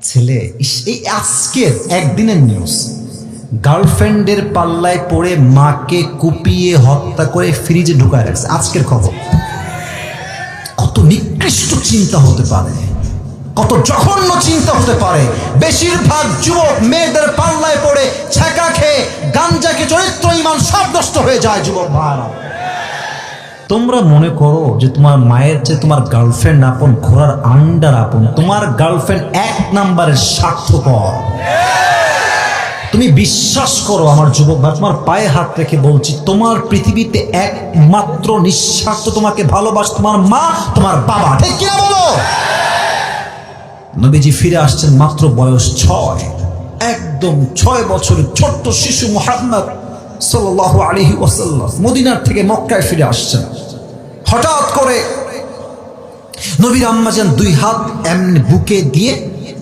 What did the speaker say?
ছেলে এই আজকের একদিনের নিউজ, গার্লফ্রেন্ডের পাল্লায় পড়ে মাকে কুপিয়ে হত্যা করে ফ্রিজে ঢুকায় রাখছে। আজকের খবর। কত নিকৃষ্ট চিন্তা হতে পারে, কত জঘন্য চিন্তা হতে পারে। বেশিরভাগ যুবক মেয়েদের পাল্লায় পড়ে ছ্যাঁকা খেয়ে গাঞ্জাকে চরিত্র ইমান সব নষ্ট হয়ে যায়। যুবক ভাইরা, তোমরা মনে করো যে তোমার মায়ের চেয়ে তোমার গার্লফ্রেন্ড আপন, ঘোড়ার আন্ডার আপন। তোমার গার্লফ্রেন্ড এক নাম্বারের স্বার্থপর। তুমি বিশ্বাস করো আমার যুবক ভাই, তোমার পায়ে হাত রেখে বলছি, তোমার পৃথিবীতে একমাত্র নিঃস্বার্থ তোমাকে ভালোবাসে তোমার মা, তোমার বাবা। ঠিক কিনা বলো? নবীজি ফিরে আসছেন মাত্র বয়স 6, একদম 6 বছরের ছোট্ট শিশু মুহাম্মদ সাল্লাল্লাহু আলাইহি ওয়াসাল্লাম মদিনার থেকে মক্কায় ফিরে আসছেন। হঠাৎ করে নবীর আম্মা যান 2 হাত এমনি বুকে দিয়ে